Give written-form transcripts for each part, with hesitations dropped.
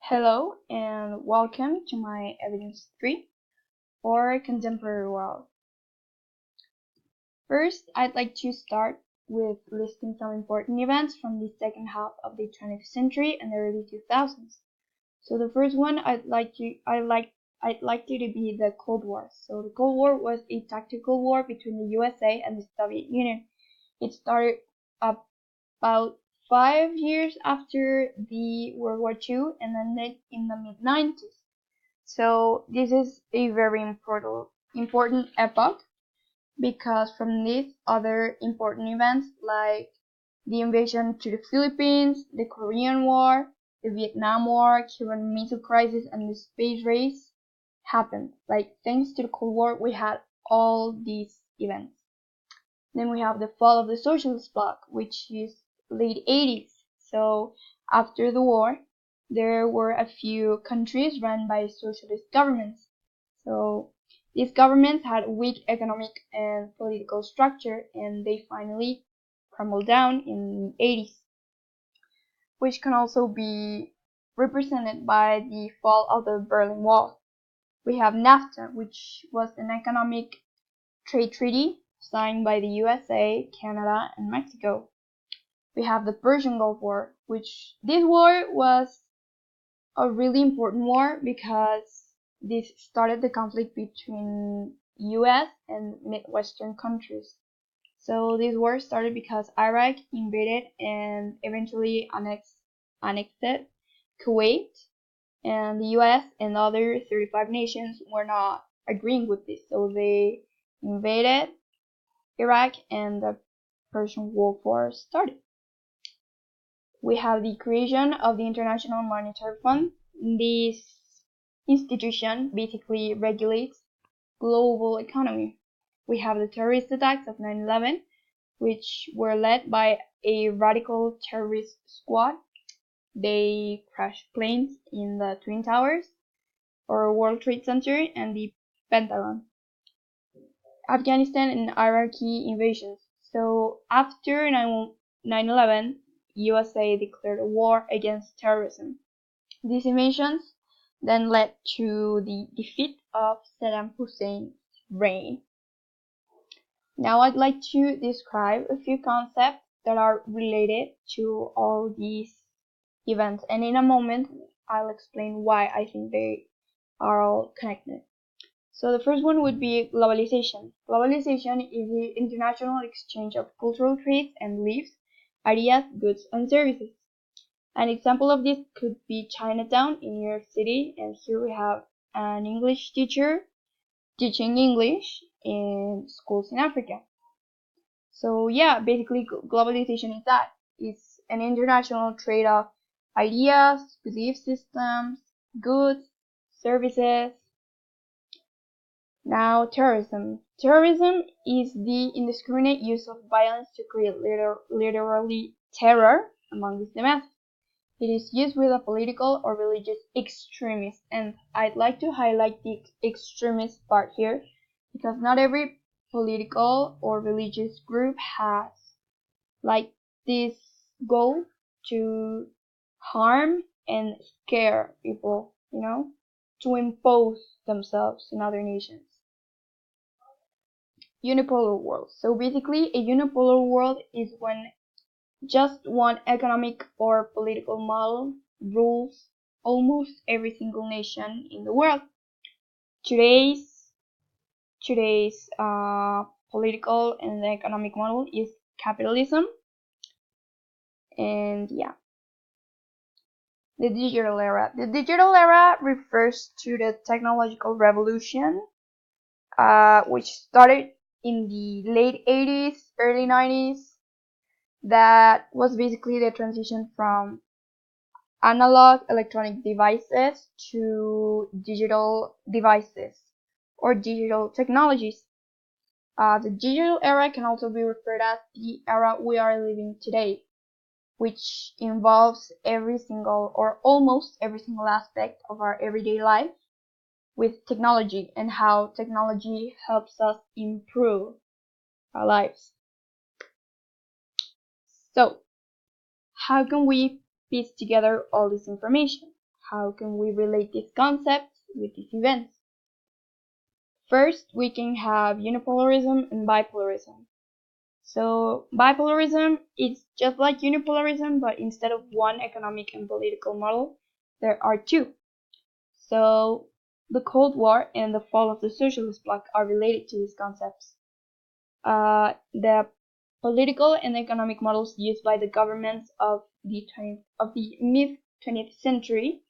Hello and welcome to my Evidence 3 for Contemporary World. First, I'd like to start with listing some important events from the second half of the 20th century and the early 2000s. So the first one I'd like to be the Cold War. So the Cold War was a tactical war between the USA and the Soviet Union. It started about 5 years after the World War II and ended in the mid-90s. So this is a very important epoch because from this other important events like the invasion to the Philippines, the Korean War, the Vietnam War, Cuban Missile Crisis, and the space race happened. Like thanks to the Cold War, we had all these events. Then we have the fall of the socialist bloc, which is late 80s. So after the war, there were a few countries run by socialist governments. So these governments had weak economic and political structure, and they finally crumbled down in the 80s, which can also be represented by the fall of the Berlin Wall. We have NAFTA, which was an economic trade treaty signed by the USA, Canada, and Mexico. We have the Persian Gulf War, which this war was a really important war because this started the conflict between US and Midwestern countries. So this war started because Iraq invaded and eventually annexed Kuwait, and the US and other 35 nations were not agreeing with this, so they invaded Iraq and the Persian Gulf War started. We have the creation of the International Monetary Fund. This institution basically regulates global economy. We have the terrorist attacks of 9/11, which were led by a radical terrorist squad. They crashed planes in the Twin Towers or World Trade Center and the Pentagon. Afghanistan and Iraqi invasions. So after 9/11, USA declared a war against terrorism. These invasions then led to the defeat of Saddam Hussein's reign. Now I'd like to describe a few concepts that are related to all these events, and in a moment I'll explain why I think they are all connected. So the first one would be globalization. Globalization is the international exchange of cultural traits and beliefs, ideas, goods, and services. An example of this could be Chinatown in New York City, and here we have an English teacher teaching English in schools in Africa. So yeah, basically globalization is that. It's an international trade of ideas, belief systems, goods, services. Now, terrorism. Terrorism is the indiscriminate use of violence to create literally terror among Muslims. It is used with a political or religious extremist, and I'd like to highlight the extremist part here because not every political or religious group has like this goal to harm and scare people, to impose themselves in other nations. Unipolar world. So basically, a unipolar world is when just one economic or political model rules almost every single nation in the world. Today's political and economic model is capitalism, and yeah. The digital era. The digital era refers to the technological revolution, which started in the late 80s, early 90s. That was basically the transition from analog electronic devices to digital devices or digital technologies. The digital era can also be referred as the era we are living today, which involves every single or almost every single aspect of our everyday life with technology and how technology helps us improve our lives. So, how can we piece together all this information? How can we relate these concepts with these events? First, we can have unipolarism and bipolarism. So bipolarism is just like unipolarism, but instead of one economic and political model, there are two. So the Cold War and the fall of the socialist bloc are related to these concepts. The political and economic models used by the governments of the mid 20th century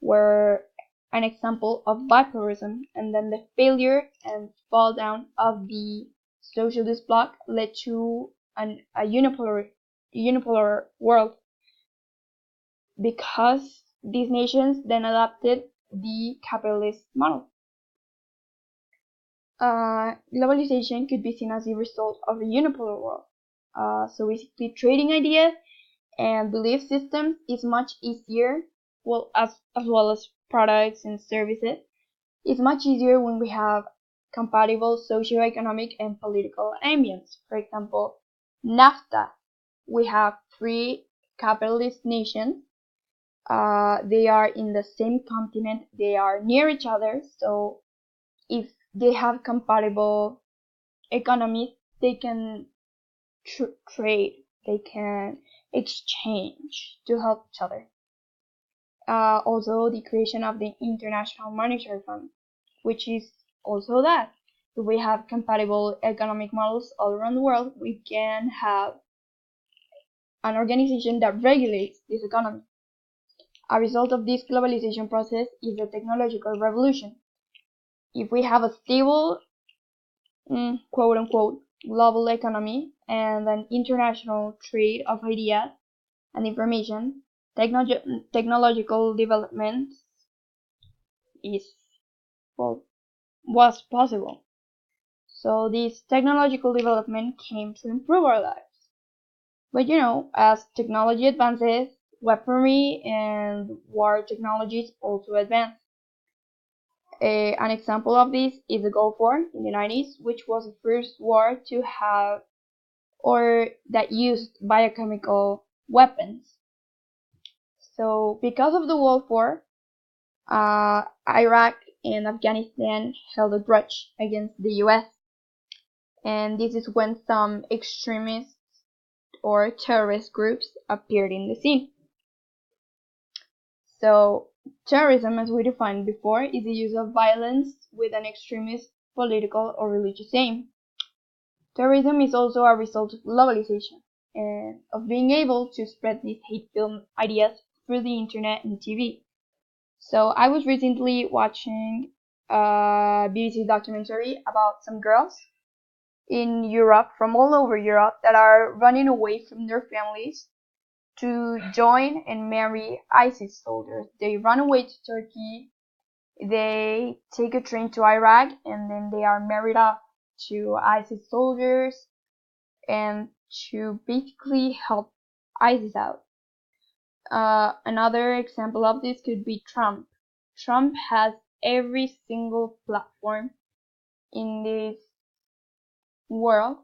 were an example of bipolarism, and then the failure and fall down of the socialist bloc led to a unipolar world, because these nations then adopted the capitalist model. Globalization could be seen as the result of a unipolar world. So basically, trading ideas and belief systems is much easier, well, as well as products and services. It's much easier when we have compatible socio-economic and political ambience. For example, NAFTA. We have three capitalist nations. They are in the same continent. They are near each other. So if they have compatible economies, they can trade. They can exchange to help each other. Also, the creation of the International Monetary Fund, which is also that. If we have compatible economic models all around the world, we can have an organization that regulates this economy. A result of this globalization process is the technological revolution. If we have a stable, quote unquote, global economy and an international trade of ideas and information, technological development was possible. So this technological development came to improve our lives. But as technology advances, weaponry and war technologies also advance. An example of this is the Gulf War in the 90s, which was the first war to have or that used biochemical weapons. So because of the Gulf War, Iraq and Afghanistan held a grudge against the US. And this is when some extremists or terrorist groups appeared in the scene. So terrorism, as we defined before, is the use of violence with an extremist political or religious aim. Terrorism is also a result of globalization and of being able to spread these hate-filled ideas through the internet and TV. So I was recently watching a BBC documentary about some girls in Europe, from all over Europe, that are running away from their families to join and marry ISIS soldiers. They run away to Turkey, they take a train to Iraq, and then they are married off to ISIS soldiers and to basically help ISIS out. Another example of this could be Trump. Trump has every single platform in this world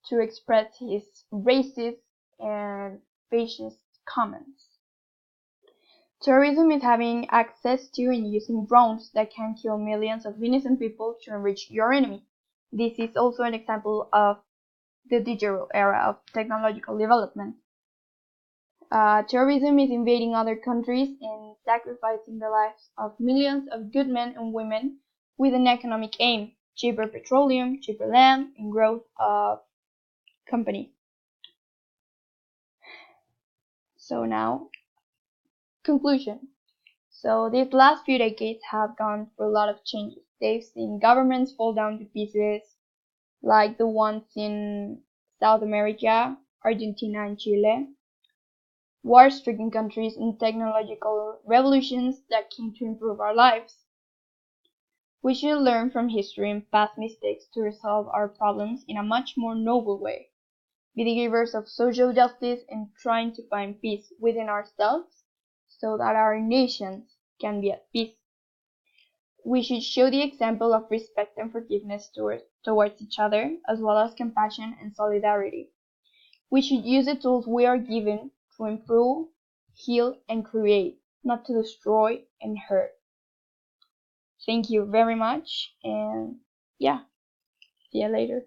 to express his racist and fascist comments. Terrorism is having access to and using drones that can kill millions of innocent people to enrich your enemy. This is also an example of the digital era of technological development. Terrorism is invading other countries and sacrificing the lives of millions of good men and women with an economic aim: cheaper petroleum, cheaper land, and growth of company. So now, conclusion. So these last few decades have gone through a lot of changes. They've seen governments fall down to pieces, like the ones in South America, Argentina, and Chile. War-stricken countries and technological revolutions that came to improve our lives. We should learn from history and past mistakes to resolve our problems in a much more noble way. Be the givers of social justice and trying to find peace within ourselves so that our nations can be at peace. We should show the example of respect and forgiveness towards each other, as well as compassion and solidarity. We should use the tools we are given to improve, heal, and create. not to destroy and hurt. Thank you very much, and yeah, see you later.